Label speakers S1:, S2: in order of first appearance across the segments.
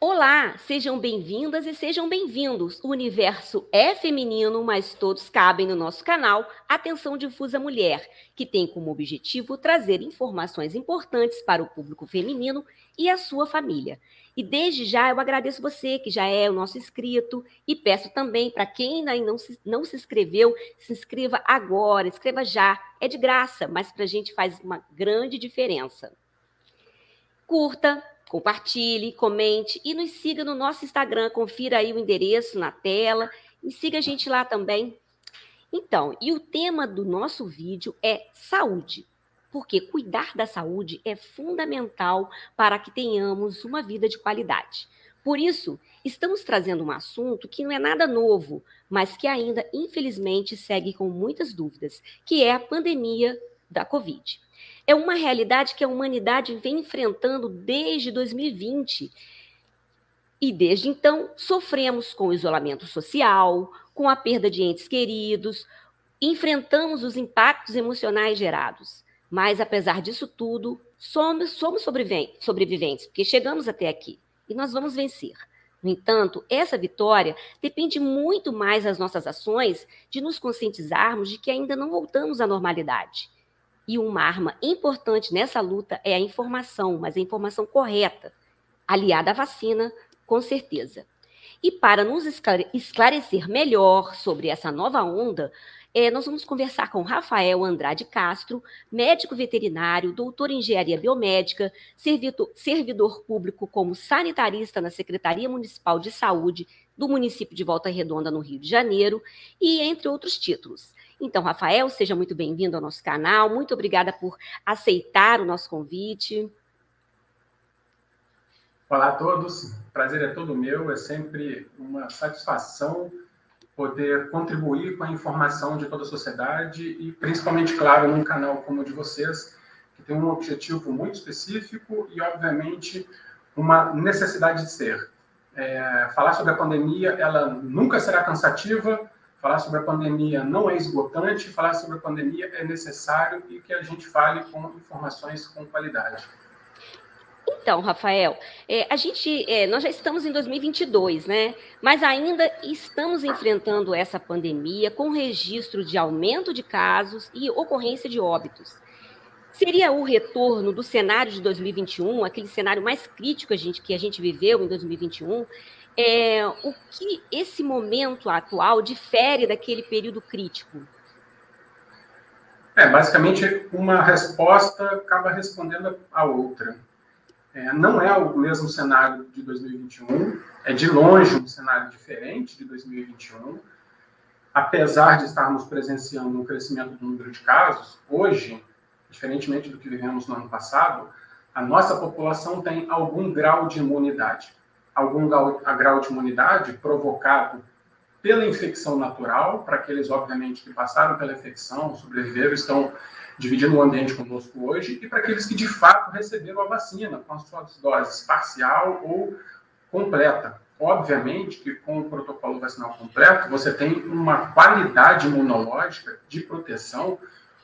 S1: Olá, sejam bem-vindas e sejam bem-vindos. O universo é feminino, mas todos cabem no nosso canal Atenção Difusa Mulher, que tem como objetivo trazer informações importantes para o público feminino e a sua família. E desde já eu agradeço você que já é o nosso inscrito e peço também para quem ainda não se inscreveu, se inscreva agora, inscreva já. É de graça, mas para a gente faz uma grande diferença. Curta, compartilhe, comente e nos siga no nosso Instagram. Confira aí o endereço na tela e siga a gente lá também. Então, e o tema do nosso vídeo é saúde, porque cuidar da saúde é fundamental para que tenhamos uma vida de qualidade. Por isso, estamos trazendo um assunto que não é nada novo, mas que ainda, infelizmente, segue com muitas dúvidas, que é a pandemia da Covid. É uma realidade que a humanidade vem enfrentando desde 2020. E desde então, sofremos com o isolamento social, com a perda de entes queridos, enfrentamos os impactos emocionais gerados. Mas, apesar disso tudo, somos sobreviventes, porque chegamos até aqui e nós vamos vencer. No entanto, essa vitória depende muito mais das nossas ações, de nos conscientizarmos de que ainda não voltamos à normalidade. E uma arma importante nessa luta é a informação, mas a informação correta, aliada à vacina, com certeza. E para nos esclarecer melhor sobre essa nova onda, nós vamos conversar com Rafael Andrade Castro, médico veterinário, doutor em engenharia biomédica, servidor público como sanitarista na Secretaria Municipal de Saúde do município de Volta Redonda, no Rio de Janeiro, e entre outros títulos. Então, Rafael, seja muito bem-vindo ao nosso canal, muito obrigada por aceitar o nosso convite.
S2: Olá a todos, o prazer é todo meu, é sempre uma satisfação poder contribuir com a informação de toda a sociedade e principalmente, claro, num canal como o de vocês, que tem um objetivo muito específico e, obviamente, uma necessidade de ser. Falar sobre a pandemia, ela nunca será cansativa, falar sobre a pandemia não é esgotante, falar sobre a pandemia é necessário e que a gente fale com informações com qualidade.
S1: Então, Rafael, nós já estamos em 2022, né? Mas ainda estamos enfrentando essa pandemia com registro de aumento de casos e ocorrência de óbitos. Seria o retorno do cenário de 2021, aquele cenário mais crítico que a gente viveu em 2021, o que esse momento atual difere daquele período crítico?
S2: Basicamente, uma resposta acaba respondendo a outra. Não é o mesmo cenário de 2021, é de longe um cenário diferente de 2021. Apesar de estarmos presenciando um crescimento do número de casos, hoje, diferentemente do que vivemos no ano passado, a nossa população tem algum grau de imunidade. Algum grau de imunidade provocado pela infecção natural, para aqueles, obviamente, que passaram pela infecção, sobreviveram, estão dividindo o ambiente conosco hoje, e para aqueles que, de fato, receberam a vacina, com as suas doses parcial ou completa. Obviamente que, com o protocolo vacinal completo, você tem uma qualidade imunológica de proteção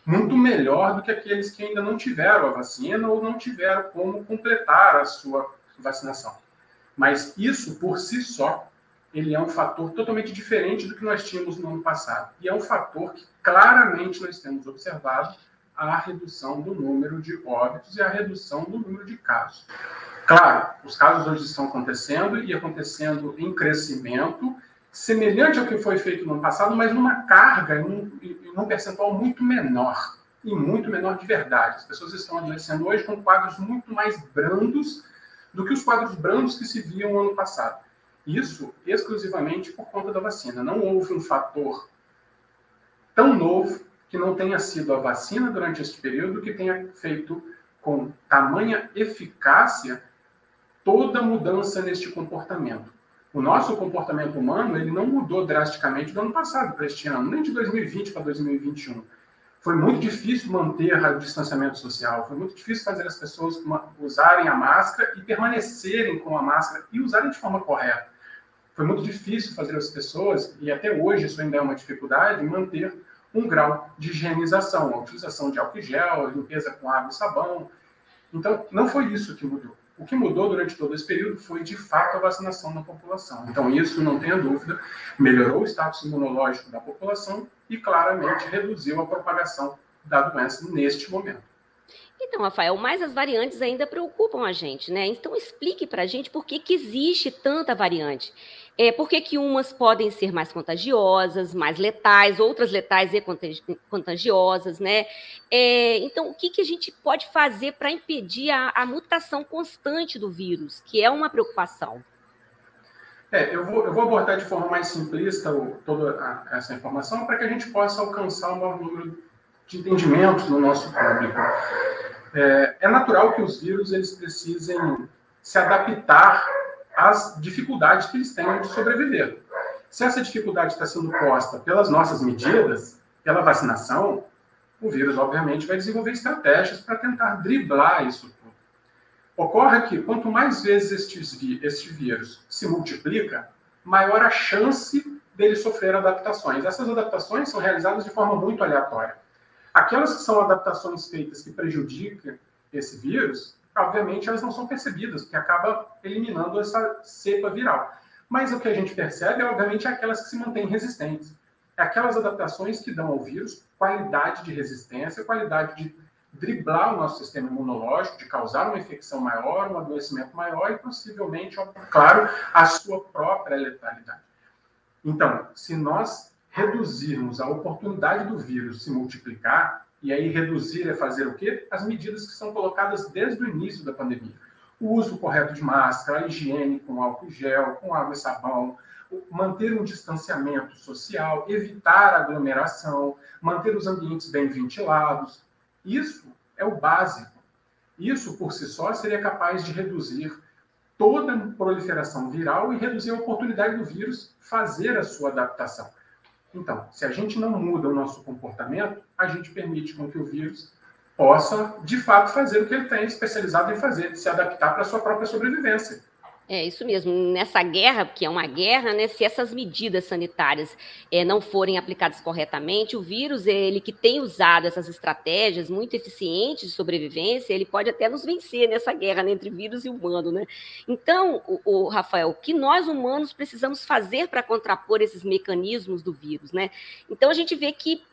S2: muito melhor do que aqueles que ainda não tiveram a vacina ou não tiveram como completar a sua vacinação. Mas isso, por si só, ele é um fator totalmente diferente do que nós tínhamos no ano passado. E é um fator que claramente nós temos observado a redução do número de óbitos e a redução do número de casos. Claro, os casos hoje estão acontecendo e acontecendo em crescimento, semelhante ao que foi feito no ano passado, mas numa carga, num percentual muito menor, e muito menor de verdade. As pessoas estão adoecendo hoje com quadros muito mais brandos do que os quadros brandos que se viam no ano passado. Isso exclusivamente por conta da vacina. Não houve um fator tão novo que não tenha sido a vacina durante este período que tenha feito com tamanha eficácia toda mudança neste comportamento. O nosso comportamento humano ele não mudou drasticamente do ano passado para este ano, nem de 2020 para 2021. Foi muito difícil manter o distanciamento social, foi muito difícil fazer as pessoas usarem a máscara e permanecerem com a máscara e usarem de forma correta. Foi muito difícil fazer as pessoas, e até hoje isso ainda é uma dificuldade, manter um grau de higienização, a utilização de álcool gel, a limpeza com água e sabão. Então, não foi isso que mudou. O que mudou durante todo esse período foi, de fato, a vacinação da população. Então, isso, não tenha dúvida, melhorou o status imunológico da população e, claramente, reduziu a propagação da doença neste momento.
S1: Então, Rafael, mas as variantes ainda preocupam a gente, né? Então, explique para a gente por que existe tanta variante. Por que umas podem ser mais contagiosas, mais letais, outras letais e contagiosas, né? Então, o que a gente pode fazer para impedir a mutação constante do vírus, que é uma preocupação?
S2: Eu vou abordar de forma mais simplista toda essa informação para que a gente possa alcançar um maior número de entendimentos no nosso público. É natural que os vírus eles precisem se adaptar às dificuldades que eles têm de sobreviver. Se essa dificuldade está sendo posta pelas nossas medidas, pela vacinação, o vírus, obviamente, vai desenvolver estratégias para tentar driblar isso tudo. Ocorre que, quanto mais vezes este vírus se multiplica, maior a chance dele sofrer adaptações. Essas adaptações são realizadas de forma muito aleatória. Aquelas que são adaptações feitas que prejudicam esse vírus, obviamente elas não são percebidas, porque acaba eliminando essa cepa viral. Mas o que a gente percebe, obviamente, é aquelas que se mantêm resistentes. É aquelas adaptações que dão ao vírus qualidade de resistência, qualidade de driblar o nosso sistema imunológico, de causar uma infecção maior, um adoecimento maior e, possivelmente, claro, a sua própria letalidade. Então, se nós reduzirmos a oportunidade do vírus se multiplicar, e aí reduzir é fazer o quê? As medidas que são colocadas desde o início da pandemia. O uso correto de máscara, a higiene com álcool gel, com água e sabão, manter um distanciamento social, evitar aglomeração, manter os ambientes bem ventilados. Isso é o básico. Isso, por si só, seria capaz de reduzir toda a proliferação viral e reduzir a oportunidade do vírus fazer a sua adaptação. Então, se a gente não muda o nosso comportamento, a gente permite com que o vírus possa, de fato, fazer o que ele tem especializado em fazer, se adaptar para a sua própria sobrevivência.
S1: É isso mesmo. Nessa guerra, que é uma guerra, né, se essas medidas sanitárias não forem aplicadas corretamente, o vírus, ele que tem usado essas estratégias muito eficientes de sobrevivência, ele pode até nos vencer nessa guerra, né, entre vírus e humano, né? Então, Rafael, o que nós humanos precisamos fazer para contrapor esses mecanismos do vírus, né? Então, a gente vê que,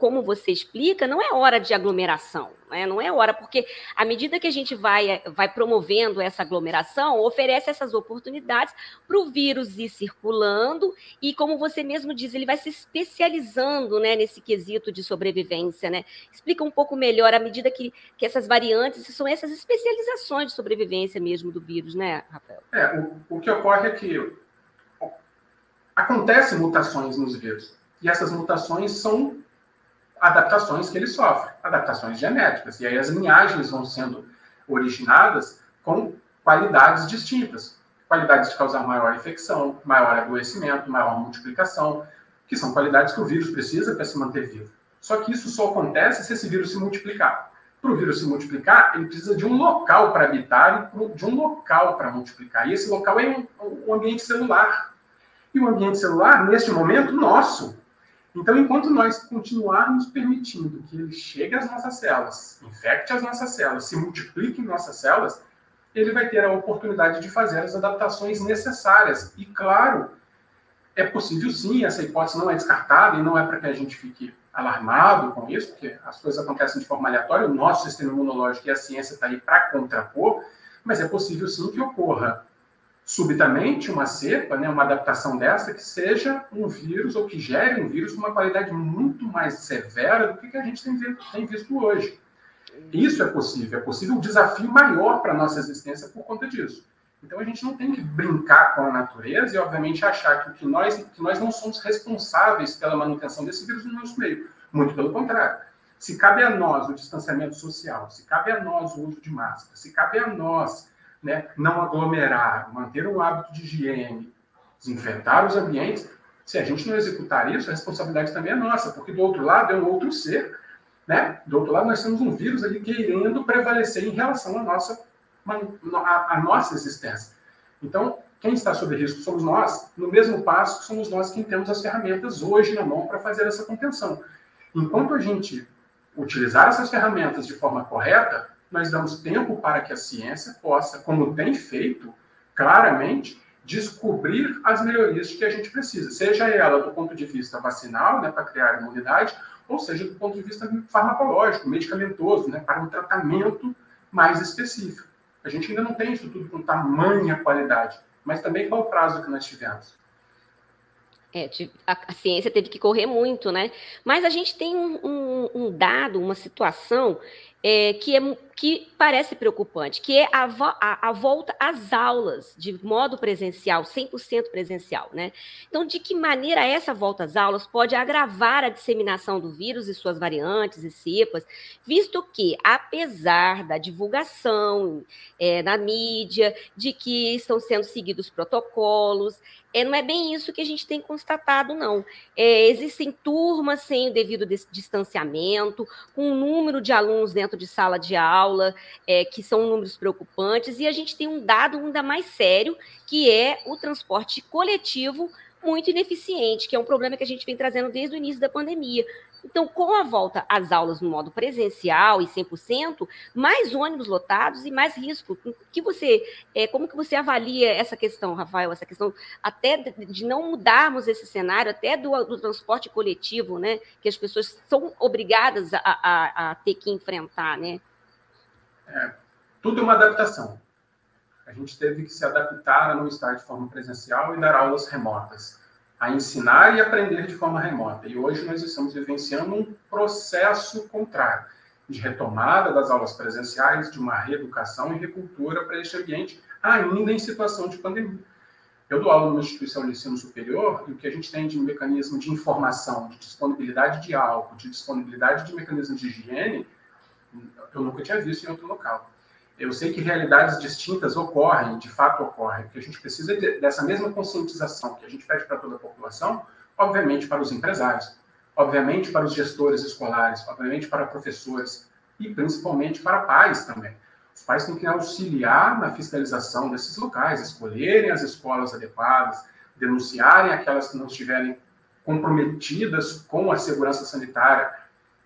S1: como você explica, não é hora de aglomeração, né? Não é hora, porque à medida que a gente vai promovendo essa aglomeração, oferece essas oportunidades para o vírus ir circulando e, como você mesmo diz, ele vai se especializando, né, nesse quesito de sobrevivência, né? Explica um pouco melhor, à medida que essas variantes, são essas especializações de sobrevivência mesmo do vírus, né, Rafael?
S2: O que ocorre é que acontecem mutações nos vírus, e essas mutações são adaptações que ele sofre, adaptações genéticas. E aí as linhagens vão sendo originadas com qualidades distintas. Qualidades de causar maior infecção, maior adoecimento, maior multiplicação, que são qualidades que o vírus precisa para se manter vivo. Só que isso só acontece se esse vírus se multiplicar. Para o vírus se multiplicar, ele precisa de um local para habitar e de um local para multiplicar. E esse local é um ambiente celular. E o ambiente celular, neste momento, nosso. Então, enquanto nós continuarmos permitindo que ele chegue às nossas células, infecte as nossas células, se multiplique em nossas células, ele vai ter a oportunidade de fazer as adaptações necessárias. E, claro, é possível sim, essa hipótese não é descartada e não é para que a gente fique alarmado com isso, porque as coisas acontecem de forma aleatória, o nosso sistema imunológico e a ciência está aí para contrapor, mas é possível sim que ocorra subitamente uma cepa, né, uma adaptação dessa, que seja um vírus ou que gere um vírus com uma qualidade muito mais severa do que a gente tem visto hoje. Isso é possível um desafio maior para a nossa existência por conta disso. Então a gente não tem que brincar com a natureza e, obviamente, achar que nós não somos responsáveis pela manutenção desse vírus no nosso meio. Muito pelo contrário. Se cabe a nós o distanciamento social, se cabe a nós o uso de máscara, se cabe a nós, né, não aglomerar, manter um hábito de higiene, desinfetar os ambientes, se a gente não executar isso, a responsabilidade também é nossa, porque do outro lado é um outro ser, né? Do outro lado nós temos um vírus ali querendo prevalecer em relação à nossa existência. Então, quem está sob risco somos nós, no mesmo passo somos nós quem temos as ferramentas hoje na mão para fazer essa contenção. Enquanto a gente utilizar essas ferramentas de forma correta, nós damos tempo para que a ciência possa, como tem feito, claramente, descobrir as melhorias que a gente precisa, seja ela do ponto de vista vacinal, né, para criar imunidade, ou seja do ponto de vista farmacológico, medicamentoso, né, para um tratamento mais específico. A gente ainda não tem isso tudo com tamanha qualidade, mas também qual o prazo que nós tivemos?
S1: A ciência teve que correr muito, né? Mas a gente tem um dado, uma situação que parece preocupante, que é a volta às aulas de modo presencial, 100% presencial, né? Então, de que maneira essa volta às aulas pode agravar a disseminação do vírus e suas variantes e cepas, visto que, apesar da divulgação na mídia, de que estão sendo seguidos protocolos, não é bem isso que a gente tem constatado, não. Existem turmas sem o devido distanciamento, com um número de alunos dentro de sala de aula, que são números preocupantes, e a gente tem um dado ainda mais sério, que é o transporte coletivo muito ineficiente, que é um problema que a gente vem trazendo desde o início da pandemia. Então, com a volta às aulas no modo presencial e 100%, mais ônibus lotados e mais risco. Como que você avalia essa questão, Rafael? Essa questão até de não mudarmos esse cenário, até do transporte coletivo, né? Que as pessoas são obrigadas a ter que enfrentar, né?
S2: Tudo é uma adaptação. A gente teve que se adaptar a não estar de forma presencial e dar aulas remotas, a ensinar e aprender de forma remota. E hoje nós estamos vivenciando um processo contrário, de retomada das aulas presenciais, de uma reeducação e recultura para este ambiente, ainda em situação de pandemia. Eu dou aula numa instituição de ensino superior, e o que a gente tem de mecanismo de informação, de disponibilidade de álcool, de disponibilidade de mecanismo de higiene, eu nunca tinha visto em outro local. Eu sei que realidades distintas ocorrem, de fato ocorrem, porque a gente precisa dessa mesma conscientização que a gente pede para toda a população, obviamente para os empresários, obviamente para os gestores escolares, obviamente para professores e principalmente para pais também. Os pais têm que auxiliar na fiscalização desses locais, escolherem as escolas adequadas, denunciarem aquelas que não estiverem comprometidas com a segurança sanitária.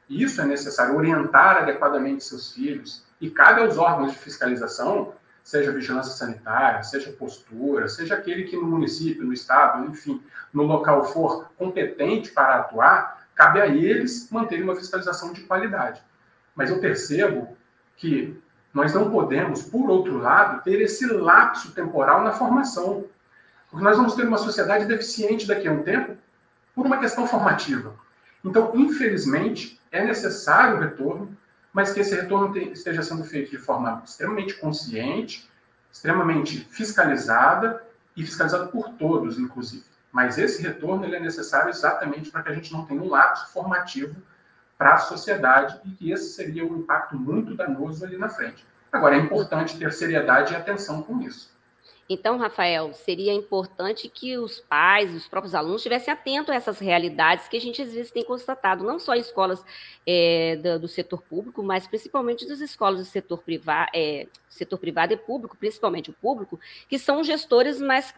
S2: Isso é necessário, orientar adequadamente seus filhos. E cabe aos órgãos de fiscalização, seja vigilância sanitária, seja postura, seja aquele que no município, no estado, enfim, no local for competente para atuar, cabe a eles manterem uma fiscalização de qualidade. Mas eu percebo que nós não podemos, por outro lado, ter esse lapso temporal na formação. Porque nós vamos ter uma sociedade deficiente daqui a um tempo por uma questão formativa. Então, infelizmente, é necessário o retorno, mas que esse retorno esteja sendo feito de forma extremamente consciente, extremamente fiscalizada e fiscalizada por todos, inclusive. Mas esse retorno ele é necessário exatamente para que a gente não tenha um lapso formativo para a sociedade e que esse seria um impacto muito danoso ali na frente. Agora, é importante ter seriedade e atenção com isso.
S1: Então, Rafael, seria importante que os pais, os próprios alunos, estivessem atentos a essas realidades que a gente, às vezes, tem constatado, não só em escolas do setor público, mas principalmente das escolas do setor privado e público, principalmente o público, que são gestores, mas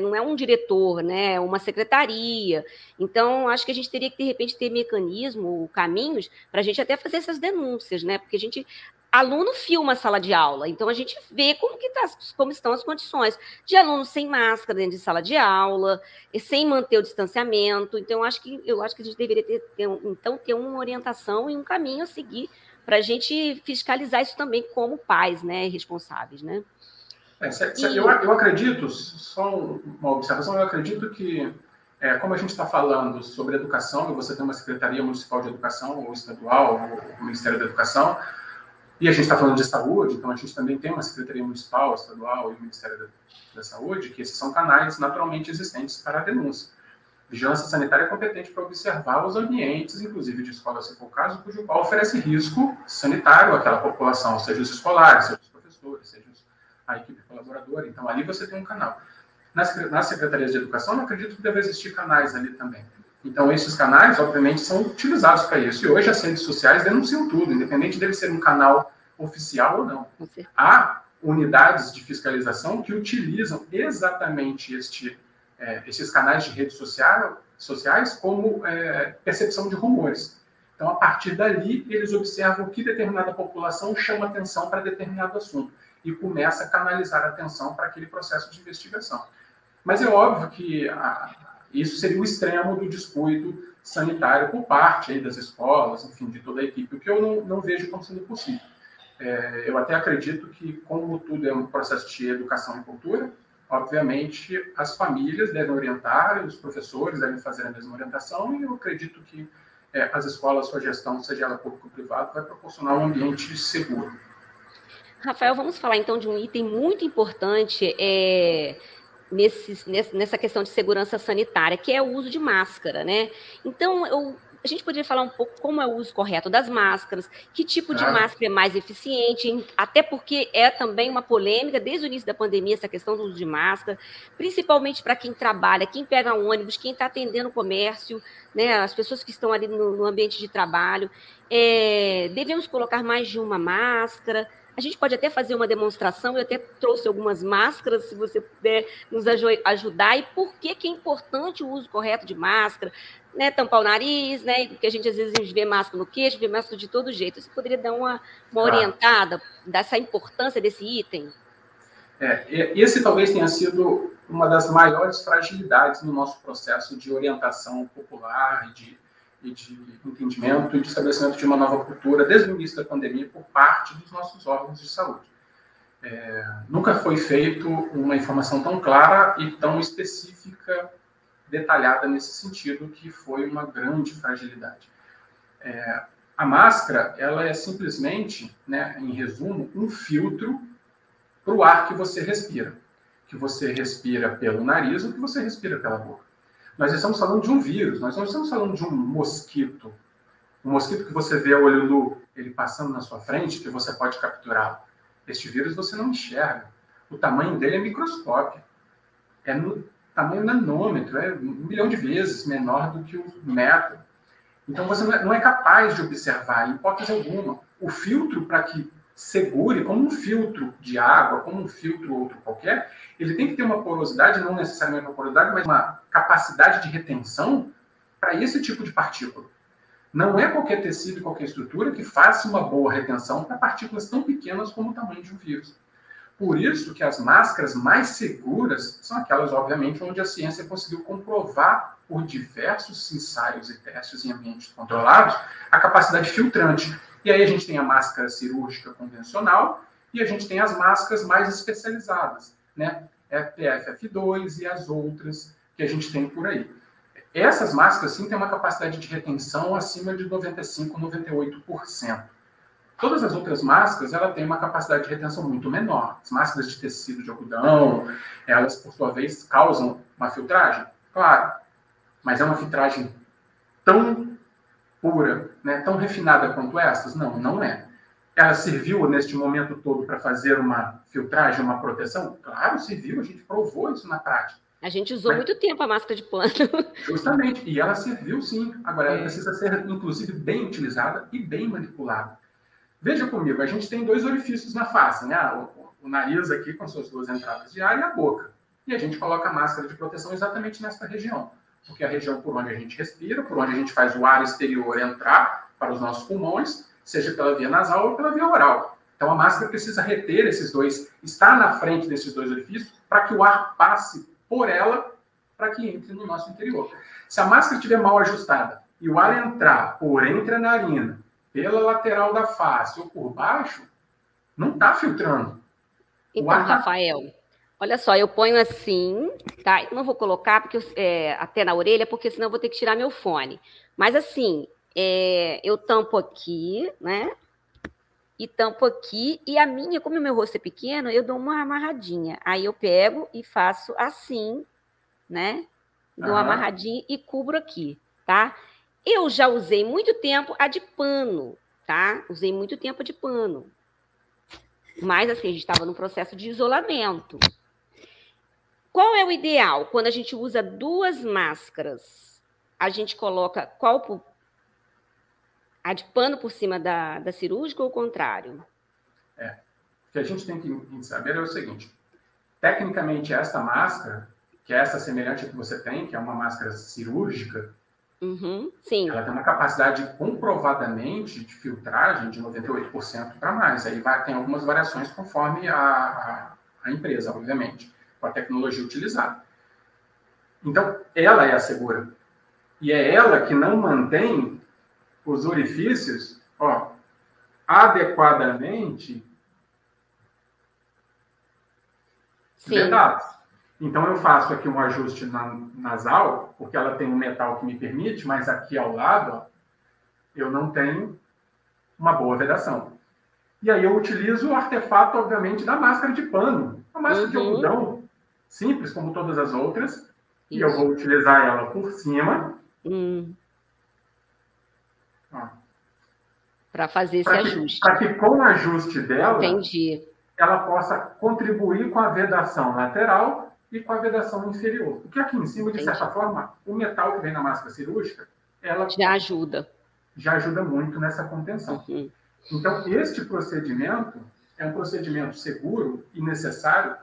S1: não é um diretor, né, é uma secretaria. Então, acho que a gente teria que, de repente, ter mecanismo, caminhos, para a gente até fazer essas denúncias, né, porque aluno filma a sala de aula, então a gente vê como estão as condições de alunos sem máscara dentro de sala de aula, sem manter o distanciamento. Então, eu acho que a gente deveria ter uma orientação e um caminho a seguir para a gente fiscalizar isso também como pais, né, responsáveis, né?
S2: Eu acredito, só uma observação, eu acredito que, como a gente está falando sobre educação, e você tem uma Secretaria Municipal de Educação, ou estadual, ou o Ministério da Educação, e a gente está falando de saúde, então a gente também tem uma Secretaria Municipal, Estadual e o Ministério da Saúde, que esses são canais naturalmente existentes para a denúncia. Vigilância sanitária é competente para observar os ambientes, inclusive de escola, se for o caso, cujo qual oferece risco sanitário àquela população, seja os escolares, seja os professores, seja a equipe colaboradora. Então, ali você tem um canal. Nas secretarias de educação, eu acredito que deve existir canais ali também. Então, esses canais, obviamente, são utilizados para isso. E hoje as redes sociais denunciam tudo, independente dele ser um canal oficial ou não. Há unidades de fiscalização que utilizam exatamente esses canais de redes sociais como percepção de rumores. Então, a partir dali, eles observam o que determinada população chama atenção para determinado assunto e começa a canalizar a atenção para aquele processo de investigação. Mas é óbvio que isso seria o extremo do descuido sanitário por parte aí das escolas, enfim, de toda a equipe, o que eu não vejo como sendo possível. Eu até acredito que, como tudo é um processo de educação e cultura, obviamente as famílias devem orientar, os professores devem fazer a mesma orientação, e eu acredito que as escolas, sua gestão, seja ela pública ou privada, vai proporcionar um ambiente seguro.
S1: Rafael, vamos falar então de um item muito importante nessa questão de segurança sanitária, que é o uso de máscara, né? Então, a gente poderia falar um pouco como é o uso correto das máscaras, que tipo de máscara é mais eficiente, até porque é também uma polêmica desde o início da pandemia essa questão do uso de máscara, principalmente para quem trabalha, quem pega ônibus, quem está atendendo o comércio, né, as pessoas que estão ali no ambiente de trabalho. Devemos colocar mais de uma máscara. A gente pode até fazer uma demonstração, eu até trouxe algumas máscaras, se você puder nos ajudar, e por que é importante o uso correto de máscara, né, tampar o nariz, né, porque a gente às vezes vê máscara no queixo, vê máscara de todo jeito. Você poderia dar uma orientada dessa importância desse item?
S2: Esse talvez tenha sido uma das maiores fragilidades no nosso processo de orientação popular e de entendimento e de estabelecimento de uma nova cultura desde o início da pandemia por parte dos nossos órgãos de saúde. Nunca foi feito uma informação tão clara e tão específica, detalhada nesse sentido, que foi uma grande fragilidade. A máscara, ela é simplesmente, né, em resumo, um filtro para o ar que você respira pelo nariz ou que você respira pela boca. Nós estamos falando de um vírus, nós não estamos falando de um mosquito que você vê a olho nu, ele passando na sua frente, que você pode capturá-lo. Este vírus você não enxerga. O tamanho dele é microscópio. É no tamanho nanômetro, é 1 milhão de vezes menor do que o metro. Então você não é capaz de observar, em hipótese alguma. O filtro, para que segure, como um filtro de água, como um filtro outro qualquer, ele tem que ter uma porosidade, não necessariamente uma porosidade, mas uma capacidade de retenção para esse tipo de partícula. Não é qualquer tecido e qualquer estrutura que faça uma boa retenção para partículas tão pequenas como o tamanho de um vírus. Por isso que as máscaras mais seguras são aquelas, obviamente, onde a ciência conseguiu comprovar por diversos ensaios e testes em ambientes controlados a capacidade filtrante. E aí a gente tem a máscara cirúrgica convencional e a gente tem as máscaras mais especializadas, né? PFF2 e as outras que a gente tem por aí. Essas máscaras, sim, têm uma capacidade de retenção acima de 95%, 98%. Todas as outras máscaras, ela tem uma capacidade de retenção muito menor. As máscaras de tecido de algodão, elas, por sua vez, causam uma filtragem? Claro, mas é uma filtragem tão pura, né, tão refinada quanto essas? Não, não é. Ela serviu, neste momento todo, para fazer uma filtragem, uma proteção? Claro, serviu, a gente provou isso na prática.
S1: A gente usou muito tempo a máscara de pano.
S2: Justamente, e ela serviu sim. Agora, ela precisa ser, inclusive, bem utilizada e bem manipulada. Veja comigo, a gente tem 2 orifícios na face, né? O nariz aqui com suas 2 entradas de ar e a boca. E a gente coloca a máscara de proteção exatamente nesta região. Porque é a região por onde a gente respira, por onde a gente faz o ar exterior entrar para os nossos pulmões, seja pela via nasal ou pela via oral. Então a máscara precisa reter esses 2, estar na frente desses 2 orifícios para que o ar passe por ela para que entre no nosso interior. Se a máscara estiver mal ajustada e o ar entrar por entre a narina, pela lateral da face ou por baixo, não está filtrando.
S1: Então, Rafael, olha só, eu ponho assim, tá? Eu não vou colocar porque até na orelha, porque senão eu vou ter que tirar meu fone. Mas assim, eu tampo aqui, né? E tampo aqui, e a minha, como o meu rosto é pequeno, eu dou uma amarradinha. Aí eu pego e faço assim, né? Dou uma amarradinha e cubro aqui, tá? Eu já usei muito tempo a de pano, tá? Usei muito tempo a de pano. Mas, assim, a gente estava num processo de isolamento. Qual é o ideal? Quando a gente usa 2 máscaras, a gente coloca a de pano por cima da cirúrgica ou o contrário?
S2: O que a gente tem que saber é o seguinte. Tecnicamente, esta máscara, que é essa semelhante que você tem, que é uma máscara cirúrgica,
S1: Sim.
S2: Ela tem uma capacidade comprovadamente de filtragem de 98% para mais. Aí tem algumas variações conforme a empresa, obviamente, com a tecnologia utilizada. Então, ela é a segura. E é ela que não mantém os orifícios adequadamente vedados. Então, eu faço aqui um ajuste nasal, porque ela tem um metal que me permite, mas aqui ao lado, eu não tenho uma boa vedação. E aí eu utilizo o artefato, obviamente, da máscara de pano. A máscara de algodão, simples como todas as outras. Isso. E eu vou utilizar ela por cima.
S1: Para fazer esse ajuste.
S2: Para que com o ajuste dela,
S1: entendi,
S2: ela possa contribuir com a vedação lateral e com a vedação inferior. Porque aqui em cima, de certa forma, o metal que vem na máscara cirúrgica, ela
S1: já ajuda
S2: muito nessa contenção. Então, este procedimento é um procedimento seguro e necessário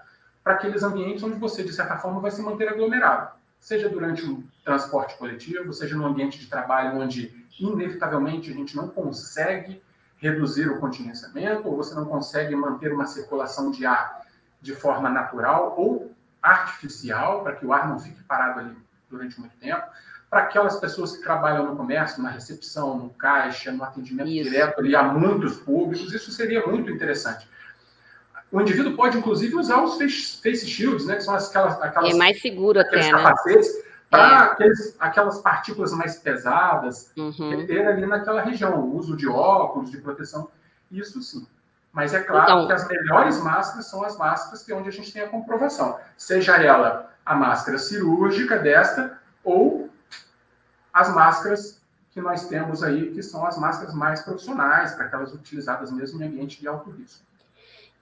S2: para aqueles ambientes onde você, de certa forma, vai se manter aglomerado. Seja durante um transporte coletivo, seja no ambiente de trabalho onde, inevitavelmente, a gente não consegue reduzir o contingenciamento, ou você não consegue manter uma circulação de ar de forma natural ou artificial, para que o ar não fique parado ali durante muito tempo. Para aquelas pessoas que trabalham no comércio, na recepção, no caixa, no atendimento direto ali a muitos públicos, isso seria muito interessante. O indivíduo pode, inclusive, usar os face shields, né, que são aquelas
S1: é mais seguro até,
S2: capacetes, né? Para aquelas partículas mais pesadas, ter ali naquela região, o uso de óculos, de proteção, isso sim. Mas é claro que as melhores máscaras são as máscaras que é onde a gente tem a comprovação. Seja ela a máscara cirúrgica desta, ou as máscaras que nós temos aí, que são as máscaras mais profissionais, para aquelas utilizadas mesmo em ambiente de alto risco.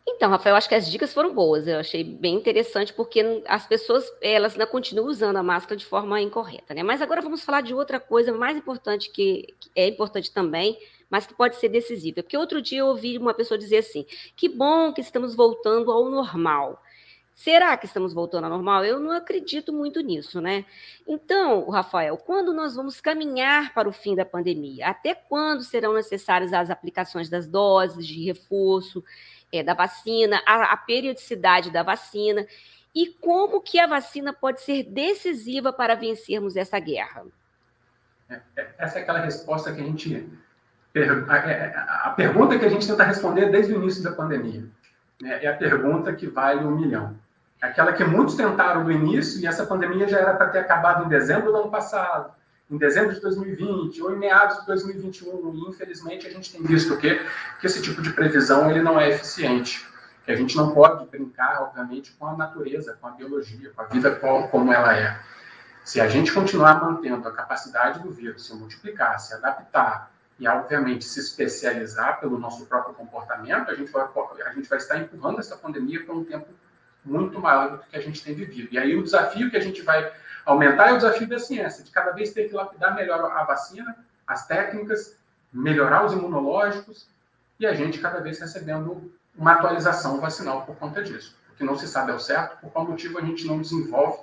S1: Então, Rafael, acho que as dicas foram boas. Eu achei bem interessante, porque as pessoas, elas ainda continuam usando a máscara de forma incorreta, né? Mas agora vamos falar de outra coisa mais importante, que é importante também, mas que pode ser decisiva. Porque outro dia eu ouvi uma pessoa dizer assim, que bom que estamos voltando ao normal. Será que estamos voltando ao normal? Eu não acredito muito nisso, né? Então, Rafael, quando nós vamos caminhar para o fim da pandemia? Até quando serão necessárias as aplicações das doses de reforço, da vacina, a periodicidade da vacina, e como que a vacina pode ser decisiva para vencermos essa guerra?
S2: Essa é aquela resposta que a gente... A pergunta que a gente tenta responder desde o início da pandemia. Né? É a pergunta que vale 1 milhão. Aquela que muitos tentaram no início, e essa pandemia já era para ter acabado em dezembro do ano passado, em dezembro de 2020, ou em meados de 2021, e infelizmente a gente tem visto que esse tipo de previsão ele não é eficiente, que a gente não pode brincar, obviamente, com a natureza, com a biologia, com a vida como ela é. Se a gente continuar mantendo a capacidade do vírus se multiplicar, se adaptar e, obviamente, se especializar pelo nosso próprio comportamento, a gente vai estar empurrando essa pandemia por um tempo muito maior do que a gente tem vivido. E aí o desafio que a gente vai aumentar é o desafio da ciência, de cada vez ter que lapidar melhor a vacina, as técnicas, melhorar os imunológicos, e a gente cada vez recebendo uma atualização vacinal por conta disso. Porque não se sabe ao certo por qual motivo a gente não desenvolve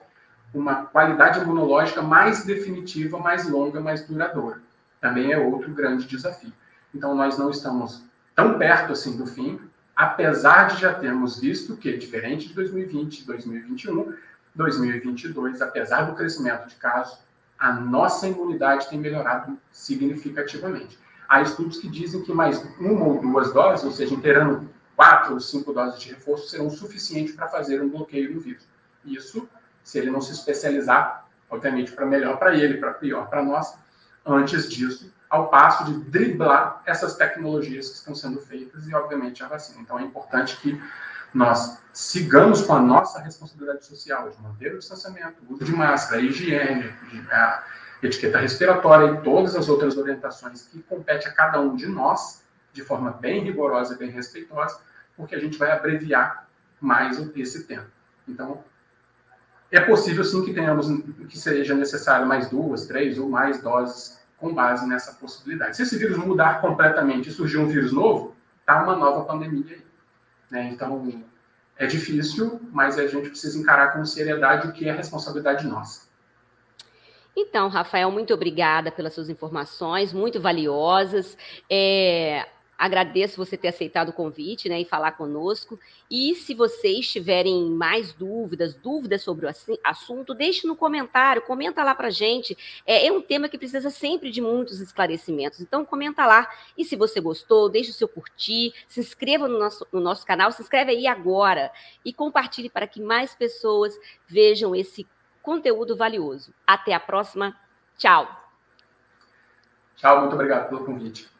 S2: uma qualidade imunológica mais definitiva, mais longa, mais duradoura. Também é outro grande desafio. Então, nós não estamos tão perto assim do fim, apesar de já termos visto que, diferente de 2020, 2021, 2022, apesar do crescimento de casos, a nossa imunidade tem melhorado significativamente. Há estudos que dizem que mais 1 ou 2 doses, ou seja, inteirando 4 ou 5 doses de reforço, serão suficientes para fazer um bloqueio do vírus. Isso, se ele não se especializar, obviamente, para melhor para ele, para pior para nós, antes disso, ao passo de driblar essas tecnologias que estão sendo feitas e, obviamente, a vacina. Então, é importante que nós sigamos com a nossa responsabilidade social de manter o distanciamento, o uso de máscara, a higiene, a etiqueta respiratória e todas as outras orientações que compete a cada um de nós, de forma bem rigorosa e bem respeitosa, porque a gente vai abreviar mais esse tempo. Então, é possível, sim, que seja necessário mais 2, 3 ou mais doses com base nessa possibilidade. Se esse vírus mudar completamente e surgir um vírus novo, está uma nova pandemia aí. Né? Então, é difícil, mas a gente precisa encarar com seriedade o que é responsabilidade nossa.
S1: Então, Rafael, muito obrigada pelas suas informações, muito valiosas. Agradeço você ter aceitado o convite, né, e falar conosco. E se vocês tiverem mais dúvidas sobre o assunto, deixe no comentário, comenta lá para a gente. É um tema que precisa sempre de muitos esclarecimentos. Então, comenta lá. E se você gostou, deixe o seu curtir, se inscreva no nosso canal, se inscreve aí agora e compartilhe para que mais pessoas vejam esse conteúdo valioso. Até a próxima. Tchau.
S2: Tchau, muito obrigado pelo convite.